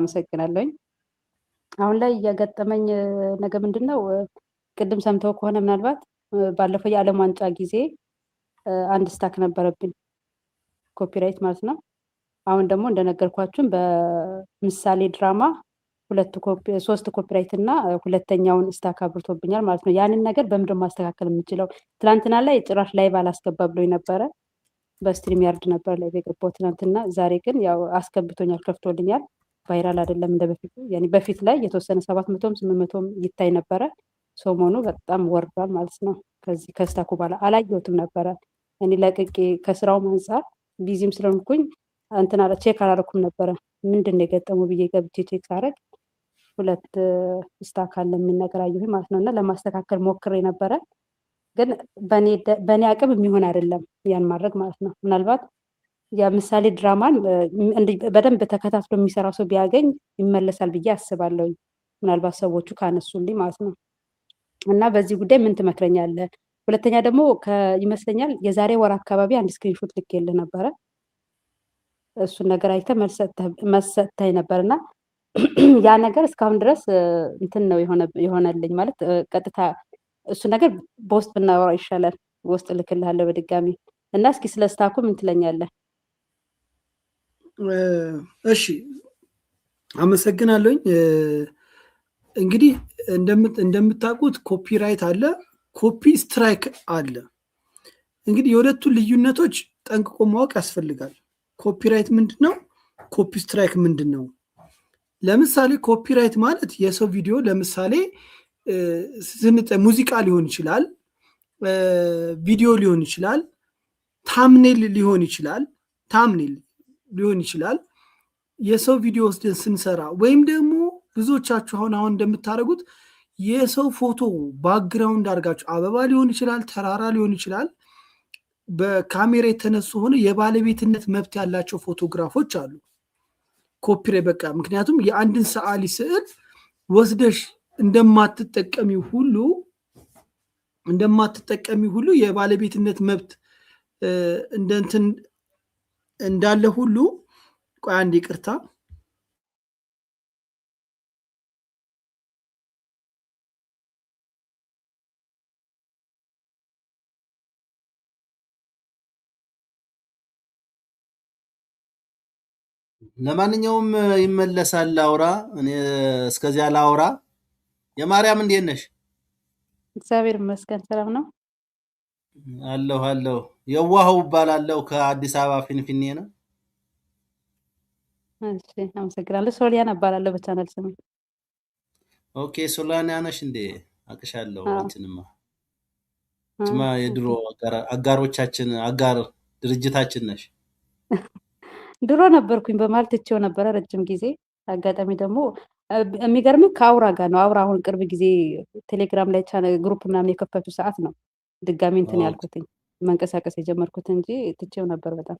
አመሰግናለሁኝ። አሁን ላይ እያጋጠመኝ ነገር ምንድነው? ቅድም ሰምተው ከሆነ ምናልባት ባለፈው የዓለም ዋንጫ ጊዜ አንድ ስታክ ነበረብኝ ኮፒራይት ማለት ነው። አሁን ደግሞ እንደነገርኳችሁም በምሳሌ ድራማ ሶስት ኮፒራይት እና ሁለተኛውን ስታክ አብርቶብኛል ማለት ነው። ያንን ነገር በምንድን ነው ማስተካከል የምችለው? ትናንትና ላይ ጭራሽ ላይቭ አላስገባ ብሎኝ ነበረ። በስትሪም ያርድ ነበር ላይ የገባው ትናንትና። ዛሬ ግን ያው አስገብቶኛል፣ ከፍቶልኛል። ቫይራል አይደለም እንደ በፊቱ። ያኔ በፊት ላይ የተወሰነ 700ም 800ም ይታይ ነበረ። ሰሞኑ በጣም ወርዷል ማለት ነው። ከዚህ ከስታኩ በኋላ አላየሁትም ነበረ። እኔ ለቅቄ ከስራው አንፃር ቢዚም ስለሆንኩኝ እንትን አለ ቼክ አላደረኩም ነበረ። ምንድን ነው የገጠመው ብዬ ገብቼ ቼክ ሳደርግ ሁለት ስታክ አለ የሚል ነገር አየሁኝ ማለት ነው። እና ለማስተካከል ሞክሬ ነበረ፣ ግን በእኔ አቅም የሚሆን አይደለም ያን ማድረግ ማለት ነው። ምናልባት የምሳሌ ድራማን በደንብ ተከታትሎ የሚሰራ ሰው ቢያገኝ ይመለሳል ብዬ አስባለሁኝ። ምናልባት ሰዎቹ ካነሱልኝ ማለት ነው። እና በዚህ ጉዳይ ምን ትመክረኛለህ? ሁለተኛ ደግሞ ይመስለኛል የዛሬ ወር አካባቢ አንድ ስክሪንሾት ልኬልህ ነበረ። እሱን ነገር አይተህ መልስ ሰጥተኸኝ ነበርና ያ ነገር እስካሁን ድረስ እንትን ነው የሆነልኝ ማለት ቀጥታ እሱ ነገር በውስጥ ብናወራ ይሻላል። በውስጥ ልክልሃለሁ በድጋሚ እና እስኪ ስለ ስታኩ ምን ትለኛለህ? እሺ አመሰግናለሁኝ። እንግዲህ እንደምታውቁት ኮፒራይት አለ፣ ኮፒ ስትራይክ አለ። እንግዲህ የሁለቱን ልዩነቶች ጠንቅቆ ማወቅ ያስፈልጋል። ኮፒራይት ምንድነው? ኮፒ ስትራይክ ምንድነው? ለምሳሌ ኮፒራይት ማለት የሰው ቪዲዮ ለምሳሌ ሙዚቃ ሊሆን ይችላል፣ ቪዲዮ ሊሆን ይችላል፣ ታምኔል ሊሆን ይችላል። የሰው ቪዲዮ ወስደን ስንሰራ ወይም ደግሞ ብዙዎቻችሁ አሁን እንደምታደርጉት የሰው ፎቶ ባክግራውንድ አድርጋችሁ አበባ ሊሆን ይችላል፣ ተራራ ሊሆን ይችላል፣ በካሜራ የተነሱ ሆነ የባለቤትነት መብት ያላቸው ፎቶግራፎች አሉ። ኮፒራይት በቃ ምክንያቱም የአንድን ሰዓሊ ስዕል ወስደሽ እንደማትጠቀሚው ሁሉ የባለቤትነት መብት እንደንትን እንዳለ ሁሉ ቆይ አንድ ይቅርታ ለማንኛውም ይመለሳል። አውራ እኔ እስከዚያ ላውራ። የማርያም እንዴት ነሽ? እግዚአብሔር ይመስገን ሰላም ነው አለሁ። የዋሃው እባላለሁ ከአዲስ አበባ ፊንፊኔ ነው። እሺ አመሰግናለሁ። ሶሊያና እባላለሁ በቻናል ስሜ። ኦኬ ሶሊያና ነሽ እንዴ? አቅሻለሁ። አንቺንማ የድሮ አጋሮቻችን አጋር ድርጅታችን ነሽ። ድሮ ነበርኩኝ በማለት ትቼው ነበረ ረጅም ጊዜ። አጋጣሚ ደግሞ የሚገርም ከአውራ ጋር ነው። አውራ አሁን ቅርብ ጊዜ ቴሌግራም ላይ ግሩፕ ምናምን የከፈቱ ሰዓት ነው ድጋሚ እንትን ያልኩትኝ መንቀሳቀስ የጀመርኩት እንጂ ትቼው ነበር በጣም።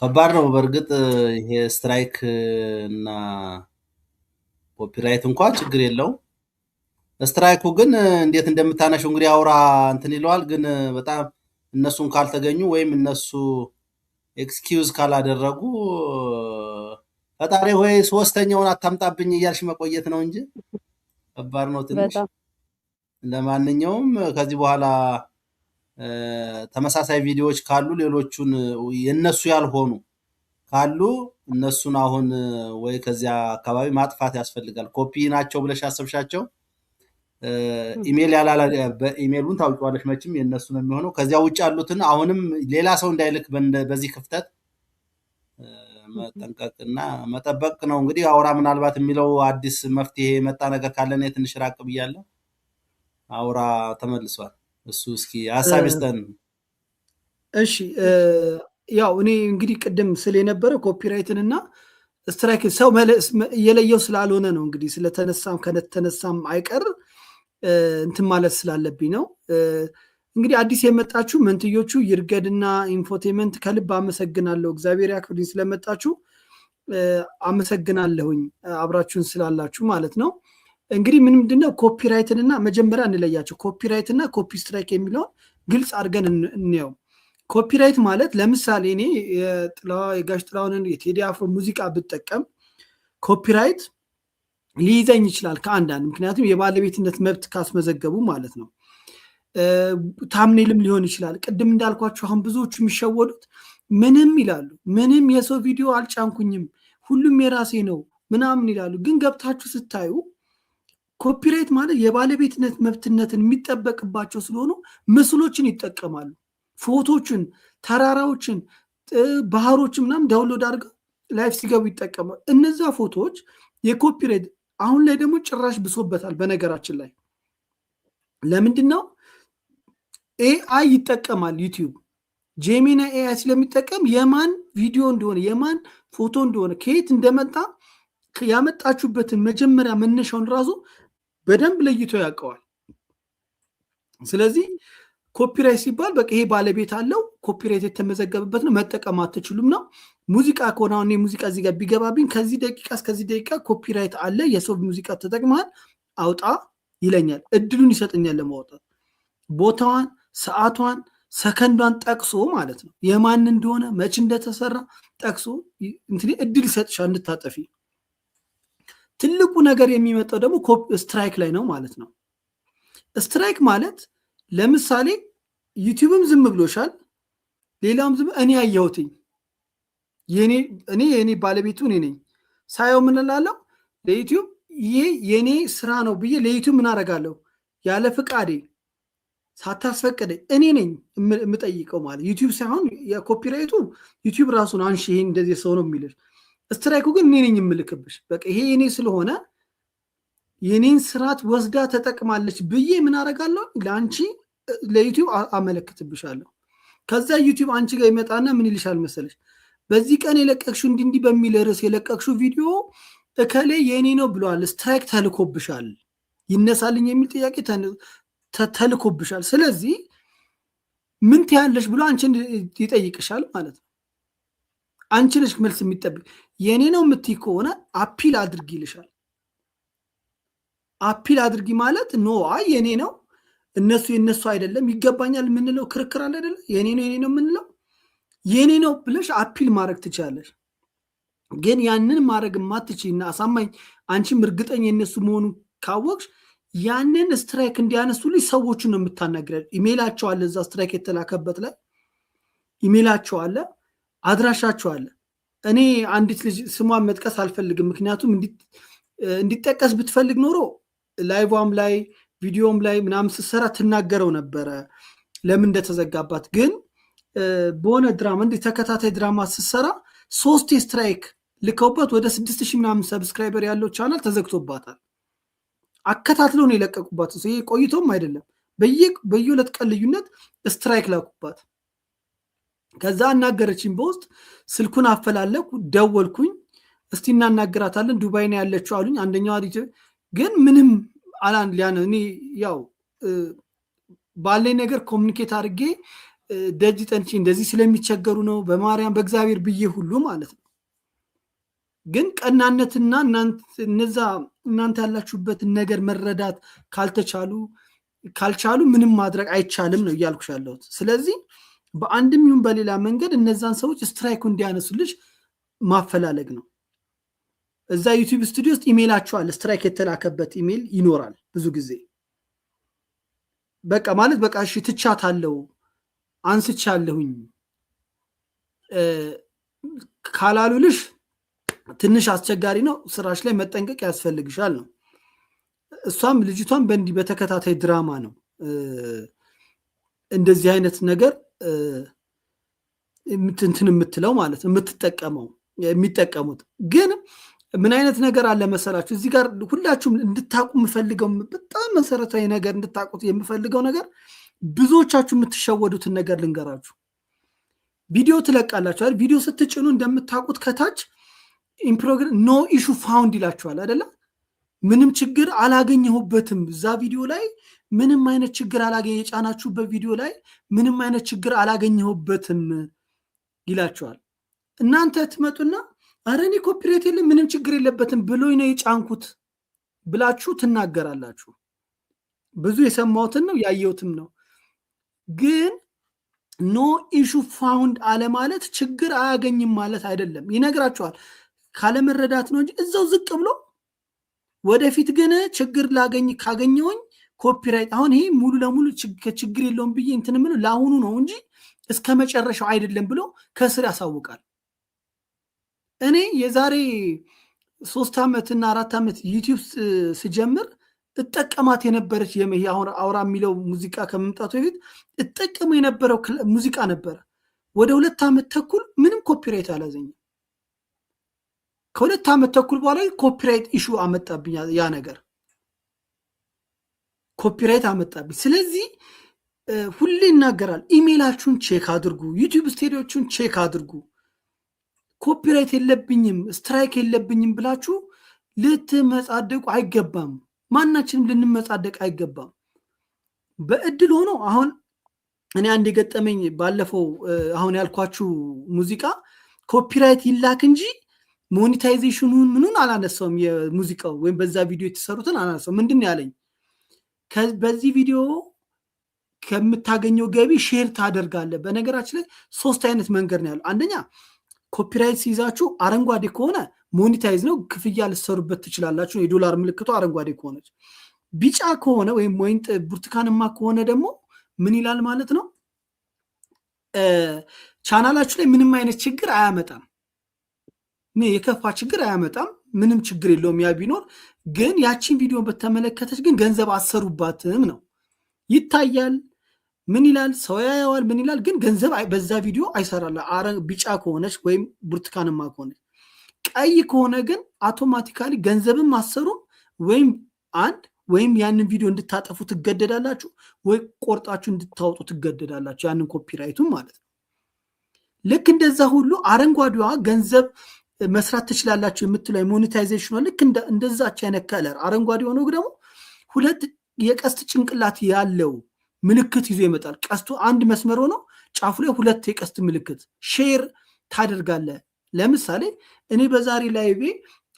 ከባድ ነው በእርግጥ ይሄ ስትራይክ እና ኮፒራይት እንኳን ችግር የለውም። ስትራይኩ ግን እንዴት እንደምታነሽው እንግዲህ አውራ እንትን ይለዋል። ግን በጣም እነሱን ካልተገኙ ወይም እነሱ ኤክስኪውዝ ካላደረጉ ፈጣሪ ወይ ሶስተኛውን አታምጣብኝ እያልሽ መቆየት ነው እንጂ ከባድ ነው ትንሽ። ለማንኛውም ከዚህ በኋላ ተመሳሳይ ቪዲዮዎች ካሉ ሌሎቹን የነሱ ያልሆኑ ካሉ እነሱን አሁን ወይ ከዚያ አካባቢ ማጥፋት ያስፈልጋል። ኮፒ ናቸው ብለሽ ያሰብሻቸው ኢሜል በኢሜሉን ታውቂዋለሽ መቼም የነሱ ነው የሚሆነው። ከዚያ ውጭ ያሉትን አሁንም ሌላ ሰው እንዳይልክ በዚህ ክፍተት መጠንቀቅና መጠበቅ ነው። እንግዲህ አውራ ምናልባት የሚለው አዲስ መፍትሄ የመጣ ነገር ካለ ነው። ትንሽ ራቅ ብያለሁ። አውራ ተመልሷል። እሱ እስኪ ሐሳብ ይስጠን። እሺ ያው እኔ እንግዲህ ቅድም ስለ የነበረ ኮፒራይትንና ስትራይክ ሰው የለየው ስላልሆነ ነው። እንግዲህ ስለተነሳም ከተነሳም አይቀር እንትን ማለት ስላለብኝ ነው። እንግዲህ አዲስ የመጣችሁ መንትዮቹ ይርገድና ኢንፎቴመንት ከልብ አመሰግናለሁ። እግዚአብሔር ያክብርልኝ ስለመጣችሁ አመሰግናለሁኝ፣ አብራችሁን ስላላችሁ ማለት ነው። እንግዲህ ምንድነው ኮፒራይትንና መጀመሪያ እንለያቸው። ኮፒራይትና ኮፒ ስትራይክ የሚለውን ግልጽ አድርገን እንየው። ኮፒራይት ማለት ለምሳሌ እኔ የጋሽ ጥላሁንን የቴዲ አፍሮ ሙዚቃ ብጠቀም ኮፒራይት ሊይዘኝ ይችላል ከአንዳንድ፣ ምክንያቱም የባለቤትነት መብት ካስመዘገቡ ማለት ነው። ታምኔልም ሊሆን ይችላል። ቅድም እንዳልኳቸው አሁን ብዙዎቹ የሚሸወዱት ምንም ይላሉ፣ ምንም የሰው ቪዲዮ አልጫንኩኝም ሁሉም የራሴ ነው ምናምን ይላሉ። ግን ገብታችሁ ስታዩ ኮፒራይት ማለት የባለቤትነት መብትነትን የሚጠበቅባቸው ስለሆኑ ምስሎችን ይጠቀማሉ፣ ፎቶችን፣ ተራራዎችን፣ ባህሮችን ምናምን ዳውንሎድ አድርገው ላይፍ ሲገቡ ይጠቀማሉ። እነዛ ፎቶዎች የኮፒራይት አሁን ላይ ደግሞ ጭራሽ ብሶበታል። በነገራችን ላይ ለምንድን ነው ኤአይ ይጠቀማል? ዩቲዩብ ጄሚና ኤአይ ስለሚጠቀም የማን ቪዲዮ እንደሆነ የማን ፎቶ እንደሆነ ከየት እንደመጣ ያመጣችሁበትን መጀመሪያ መነሻውን ራሱ በደንብ ለይቶ ያውቀዋል። ስለዚህ ኮፒራይት ሲባል በቃ ይሄ ባለቤት አለው፣ ኮፒራይት የተመዘገበበት ነው፣ መጠቀም አትችሉም ነው። ሙዚቃ ከሆነ አሁን ሙዚቃ እዚህ ጋር ቢገባብኝ ከዚህ ደቂቃ እስከዚህ ደቂቃ ኮፒራይት አለ፣ የሰው ሙዚቃ ተጠቅመሃል አውጣ ይለኛል። እድሉን ይሰጠኛል ለማውጣት፣ ቦታዋን፣ ሰዓቷን፣ ሰከንዷን ጠቅሶ ማለት ነው፣ የማን እንደሆነ መች እንደተሰራ ጠቅሶ እድል ይሰጥሻል እንድታጠፊ። ትልቁ ነገር የሚመጣው ደግሞ ስትራይክ ላይ ነው ማለት ነው። ስትራይክ ማለት ለምሳሌ ዩቲዩብም ዝም ብሎሻል፣ ሌላውም ዝም፣ እኔ ያየሁትኝ እኔ ባለቤቱ እኔ ነኝ ሳየው ምን እላለሁ ለዩቲዩብ ይሄ የኔ ስራ ነው ብዬ ለዩቲዩብ ምን አደርጋለሁ? ያለ ፍቃዴ ሳታስፈቅደኝ እኔ ነኝ የምጠይቀው ማለት ዩቲዩብ ሳይሆን የኮፒራይቱ ዩቲዩብ ራሱን አንሺ ይሄን እንደዚህ ሰው ነው የሚልሽ። ስትራይኩ ግን እኔ ነኝ የምልክብሽ። በቃ ይሄ የኔ ስለሆነ የኔን ስርዓት ወስዳ ተጠቅማለች ብዬ ምን አደርጋለሁ? ለአንቺ ለዩቲዩብ አመለክትብሻለሁ። ከዛ ዩቲዩብ አንቺ ጋር ይመጣና ምን ይልሻል መሰለሽ? በዚህ ቀን የለቀቅሽው እንዲህ በሚል ርዕስ የለቀቅሽው ቪዲዮ እከሌ የኔ ነው ብለዋል፣ ስትራይክ ተልኮብሻል፣ ይነሳልኝ የሚል ጥያቄ ተልኮብሻል። ስለዚህ ምን ትያለሽ ብሎ አንቺን ይጠይቅሻል ማለት ነው። አንቺ ነሽ መልስ የሚጠብቅ። የኔ ነው የምትይ ከሆነ አፒል አድርጊ ይልሻል። አፒል አድርጊ ማለት ኖ አይ የኔ ነው እነሱ የነሱ አይደለም ይገባኛል የምንለው ክርክር አለ አይደለ? የኔ ነው የምንለው የኔ ነው ብለሽ አፒል ማድረግ ትችላለሽ። ግን ያንን ማድረግ ማትችይና አሳማኝ አንቺም እርግጠኛ የነሱ መሆኑ ካወቅሽ ያንን ስትራይክ እንዲያነሱልሽ ሰዎችን ነው የምታናግረው። ኢሜይላቸው አለ፣ እዛ ስትራይክ የተላከበት ላይ ኢሜይላቸው አለ፣ አድራሻቸው አለ። እኔ አንዲት ልጅ ስሟን መጥቀስ አልፈልግም፣ ምክንያቱም እንዲጠቀስ ብትፈልግ ኖሮ ላይቭም ላይ ቪዲዮም ላይ ምናምን ስትሰራ ትናገረው ነበረ ለምን እንደተዘጋባት። ግን በሆነ ድራማ እንዲህ ተከታታይ ድራማ ስትሰራ 3 ስትራይክ ልከውበት ወደ 6000 ምናምን ሰብስክራይበር ያለው ቻናል ተዘግቶባታል። አከታትለው ነው የለቀቁባት። ይሄ ቆይቶም አይደለም፣ በየሁለት ቀን ልዩነት ስትራይክ ላኩባት። ከዛ አናገረችኝ በውስጥ ስልኩን አፈላለኩ፣ ደወልኩኝ። እስቲ እናናገራታለን ዱባይ ነው ያለችው አሉኝ። አንደኛዋ ግን ምንም እኔ ያው ባለኝ ነገር ኮሚኒኬት አድርጌ ደጅ ጠንቼ እንደዚህ ስለሚቸገሩ ነው በማርያም በእግዚአብሔር ብዬ ሁሉ ማለት ነው። ግን ቀናነትና እናንተ ያላችሁበትን ነገር መረዳት ካልቻሉ ምንም ማድረግ አይቻልም ነው እያልኩሽ ያለሁት። ስለዚህ በአንድም ይሁን በሌላ መንገድ እነዛን ሰዎች ስትራይኩ እንዲያነሱልሽ ማፈላለግ ነው። እዛ ዩቲዩብ ስቱዲዮ ውስጥ ኢሜይላቸው አለ፣ ስትራይክ የተላከበት ኢሜይል ይኖራል። ብዙ ጊዜ በቃ ማለት በቃ እሺ ትቻታለሁ አንስቻለሁኝ ካላሉልሽ ትንሽ አስቸጋሪ ነው፣ ስራሽ ላይ መጠንቀቅ ያስፈልግሻል ነው። እሷም ልጅቷም በእንዲህ በተከታታይ ድራማ ነው እንደዚህ አይነት ነገር እንትን የምትለው ማለት የሚጠቀሙት። ግን ምን አይነት ነገር አለ መሰላችሁ? እዚህ ጋር ሁላችሁም እንድታቁ የምፈልገው በጣም መሰረታዊ ነገር እንድታቁት የምፈልገው ነገር፣ ብዙዎቻችሁ የምትሸወዱትን ነገር ልንገራችሁ። ቪዲዮ ትለቃላችሁ አይደል? ቪዲዮ ስትጭኑ እንደምታቁት ከታች ኢንፕሮግራም ኖ ኢሹ ፋውንድ ይላችኋል አይደለ? ምንም ችግር አላገኘሁበትም፣ እዛ ቪዲዮ ላይ ምንም አይነት ችግር የጫናችሁበት ቪዲዮ ላይ ምንም አይነት ችግር አላገኘሁበትም ይላችኋል። እናንተ ትመጡና ኧረ እኔ ኮፒራይት የለም ምንም ችግር የለበትም ብሎኝ ነው የጫንኩት ብላችሁ ትናገራላችሁ። ብዙ የሰማሁትን ነው ያየሁትም ነው። ግን ኖ ኢሹ ፋውንድ አለ ማለት ችግር አያገኝም ማለት አይደለም። ይነግራቸዋል። ካለመረዳት ነው እንጂ እዛው ዝቅ ብሎ ወደፊት ግን ችግር ካገኘውኝ ኮፒራይት አሁን ይሄ ሙሉ ለሙሉ ችግር የለውም ብዬ እንትን ምለው ለአሁኑ ነው እንጂ እስከ መጨረሻው አይደለም ብሎ ከስር ያሳውቃል። እኔ የዛሬ 3 ዓመትና 4 ዓመት ዩቲዩብ ስጀምር እጠቀማት የነበረች አሁን አውራ የሚለው ሙዚቃ ከመምጣቱ በፊት እጠቀሙ የነበረው ሙዚቃ ነበረ። ወደ 2 ዓመት ተኩል ምንም ኮፒራይት አላዘኝም። ከ2 ዓመት ተኩል በኋላ ኮፒራይት ኢሹ አመጣብኝ። ያ ነገር ኮፒራይት አመጣብኝ። ስለዚህ ሁሌ ይናገራል፣ ኢሜይላችሁን ቼክ አድርጉ፣ ዩቲዩብ ስቱዲዮቹን ቼክ አድርጉ። ኮፒራይት የለብኝም ስትራይክ የለብኝም ብላችሁ ልትመጻደቁ አይገባም። ማናችንም ልንመጻደቅ አይገባም። በእድል ሆኖ አሁን እኔ አንድ የገጠመኝ ባለፈው አሁን ያልኳችሁ ሙዚቃ ኮፒራይት ይላክ እንጂ ሞኔታይዜሽኑን ምኑን አላነሳውም። የሙዚቃው ወይም በዛ ቪዲዮ የተሰሩትን አላነሳውም። ምንድን ነው ያለኝ? በዚህ ቪዲዮ ከምታገኘው ገቢ ሼር ታደርጋለህ። በነገራችን ላይ 3 አይነት መንገድ ነው ያለው። አንደኛ ኮፒራይት ሲይዛችሁ አረንጓዴ ከሆነ ሞኔታይዝ ነው፣ ክፍያ ልትሰሩበት ትችላላችሁ። የዶላር ምልክቱ አረንጓዴ ከሆነች። ቢጫ ከሆነ ወይም ብርቱካንማ ከሆነ ደግሞ ምን ይላል ማለት ነው? ቻናላችሁ ላይ ምንም አይነት ችግር አያመጣም፣ የከፋ ችግር አያመጣም፣ ምንም ችግር የለውም። ያ ቢኖር ግን ያቺን ቪዲዮ በተመለከተች ግን ገንዘብ አሰሩባትም ነው። ይታያል፣ ምን ይላል፣ ሰው ያየዋል፣ ምን ይላል፣ ግን ገንዘብ በዛ ቪዲዮ አይሰራል። ቢጫ ከሆነች ወይም ብርቱካንማ ከሆነች። ቀይ ከሆነ ግን አውቶማቲካሊ ገንዘብም አሰሩም ወይም ያንን ቪዲዮ እንድታጠፉ ትገደዳላችሁ፣ ወይ ቆርጣችሁ እንድታወጡ ትገደዳላችሁ፣ ያንን ኮፒራይቱን ማለት ነው። ልክ እንደዛ ሁሉ አረንጓዴዋ ገንዘብ መስራት ትችላላችሁ የምትለው ሞኔታይዜሽኗ ልክ እንደዛች አይነት ከለር አረንጓዴ ሆኖ ደግሞ 2 የቀስት ጭንቅላት ያለው ምልክት ይዞ ይመጣል። ቀስቱ አንድ መስመር ሆኖ ጫፉ ላይ 2 የቀስት ምልክት ሼር ታደርጋለህ። ለምሳሌ እኔ በዛሬ ላይቬ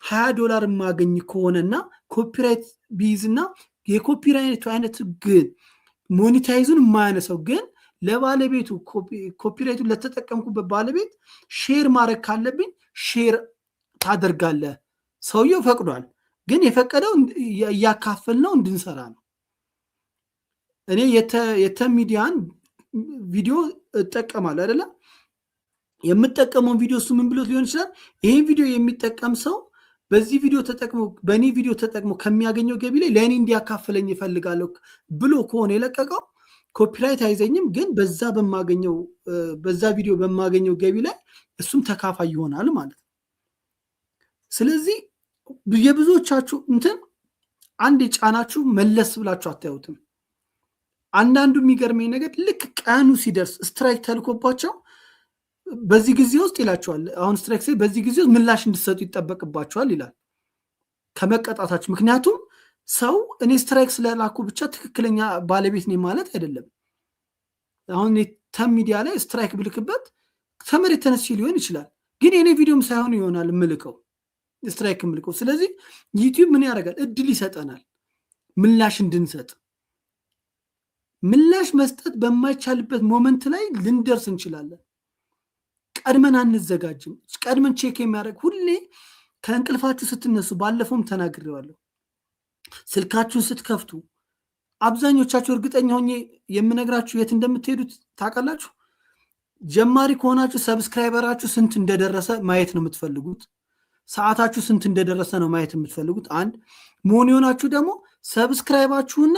$20 የማገኝ ከሆነና ኮፒራይት ቢይዝና የኮፒራይቱ አይነት ግን ሞኔታይዙን የማያነሰው ግን ለባለቤቱ ኮፒራይቱን ለተጠቀምኩበት ባለቤት ሼር ማድረግ ካለብኝ ሼር ታደርጋለህ። ሰውየው ፈቅዷል፣ ግን የፈቀደው እያካፈልነው እንድንሰራ ነው። እኔ የተሚዲያን ቪዲዮ እጠቀማለሁ አይደለ? የምጠቀመውን ቪዲዮ እሱ ምን ብሎት ሊሆን ይችላል? ይሄን ቪዲዮ የሚጠቀም ሰው በዚህ ቪዲዮ ተጠቅሞ በእኔ ቪዲዮ ተጠቅሞ ከሚያገኘው ገቢ ላይ ለእኔ እንዲያካፍለኝ ይፈልጋለሁ ብሎ ከሆነ የለቀቀው ኮፒራይት አይዘኝም፣ ግን በዛ ቪዲዮ በማገኘው ገቢ ላይ እሱም ተካፋይ ይሆናል ማለት ነው። ስለዚህ የብዙዎቻችሁ እንትን አንድ የጫናችሁ መለስ ብላችሁ አታዩትም። አንዳንዱ የሚገርመኝ ነገር ልክ ቀኑ ሲደርስ ስትራይክ ተልኮባቸው በዚህ ጊዜ ውስጥ ይላቸዋል። አሁን ስትራይክ በዚህ ጊዜ ውስጥ ምላሽ እንድሰጡ ይጠበቅባቸዋል ይላል ከመቀጣታችሁ። ምክንያቱም ሰው እኔ ስትራይክ ስለላኩ ብቻ ትክክለኛ ባለቤት ነኝ ማለት አይደለም። አሁን ተም ሚዲያ ላይ ስትራይክ ብልክበት ከመሬት ተነስቼ ሊሆን ይችላል፣ ግን የኔ ቪዲዮም ሳይሆን ይሆናል ምልከው ስትራይክ ምልከው። ስለዚህ ዩቲዩብ ምን ያደርጋል? እድል ይሰጠናል ምላሽ እንድንሰጥ። ምላሽ መስጠት በማይቻልበት ሞመንት ላይ ልንደርስ እንችላለን። ቀድመን አንዘጋጅም። ቀድመን ቼክ የሚያደርግ ሁሌ ከእንቅልፋችሁ ስትነሱ፣ ባለፈውም ተናግሬዋለሁ፣ ስልካችሁን ስትከፍቱ አብዛኞቻችሁ እርግጠኛ ሆኜ የምነግራችሁ የት እንደምትሄዱት ታውቃላችሁ። ጀማሪ ከሆናችሁ ሰብስክራይበራችሁ ስንት እንደደረሰ ማየት ነው የምትፈልጉት። ሰዓታችሁ ስንት እንደደረሰ ነው ማየት የምትፈልጉት። አንድ መሆን የሆናችሁ ደግሞ ሰብስክራይባችሁና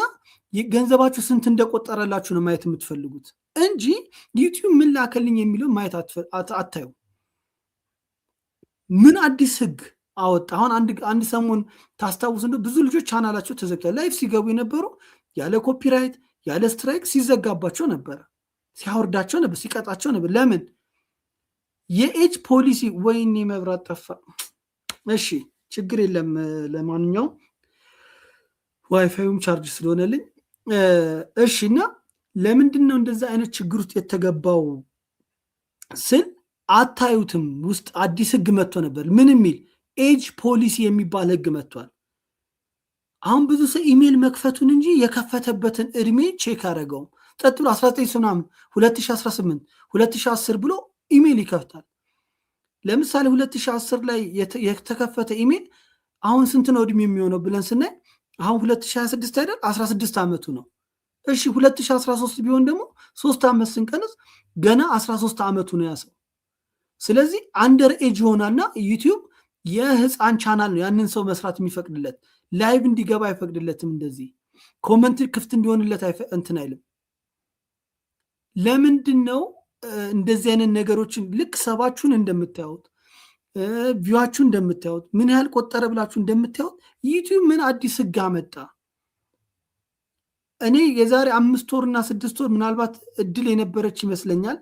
ገንዘባችሁ ስንት እንደቆጠረላችሁ ነው ማየት የምትፈልጉት እንጂ ዩቲዩብ ምን ላከልኝ የሚለው ማየት አታዩ። ምን አዲስ ህግ አወጣ? አሁን አንድ ሰሞን ታስታውሱ እንደው ብዙ ልጆች ቻናላቸው ተዘግቷል። ላይፍ ሲገቡ የነበሩ ያለ ኮፒራይት ያለ ስትራይክ ሲዘጋባቸው ነበር፣ ሲያወርዳቸው ነበር፣ ሲቀጣቸው ነበር። ለምን? የኤጅ ፖሊሲ። ወይኔ መብራት ጠፋ። እሺ ችግር የለም። ለማንኛውም ዋይፋዩም ቻርጅ ስለሆነልኝ እሺ። እና ለምንድን ነው እንደዛ አይነት ችግር ውስጥ የተገባው ስል አታዩትም? ውስጥ አዲስ ህግ መጥቶ ነበር። ምን የሚል ኤጅ ፖሊሲ የሚባል ህግ መጥቷል። አሁን ብዙ ሰው ኢሜል መክፈቱን እንጂ የከፈተበትን እድሜ ቼክ አደረገውም። ጸጥ ብሎ 19 ምናምን 2018 2010 ብሎ ኢሜል ይከፍታል። ለምሳሌ 2010 ላይ የተከፈተ ኢሜል አሁን ስንት ነው እድሜ የሚሆነው ብለን ስናይ አሁን 2026 አይደል 16 ዓመቱ ነው። እሺ 2013 ቢሆን ደግሞ 3 ዓመት ስንቀንስ ገና 13 ዓመቱ ነው ያሰው። ስለዚህ አንደር ኤጅ ሆናልና ዩቲዩብ የህፃን ቻናል ነው ያንን ሰው መስራት የሚፈቅድለት፣ ላይቭ እንዲገባ አይፈቅድለትም። እንደዚህ ኮመንት ክፍት እንዲሆንለት እንትን አይልም። ለምንድን ነው እንደዚህ አይነት ነገሮችን ልክ ሰባችሁን እንደምታዩት ቪዋችሁ እንደምታዩት ምን ያህል ቆጠረ ብላችሁ እንደምታዩት ዩቲዩብ ምን አዲስ ህግ አመጣ? እኔ የዛሬ 5 ወርና 6 ወር ምናልባት እድል የነበረች ይመስለኛል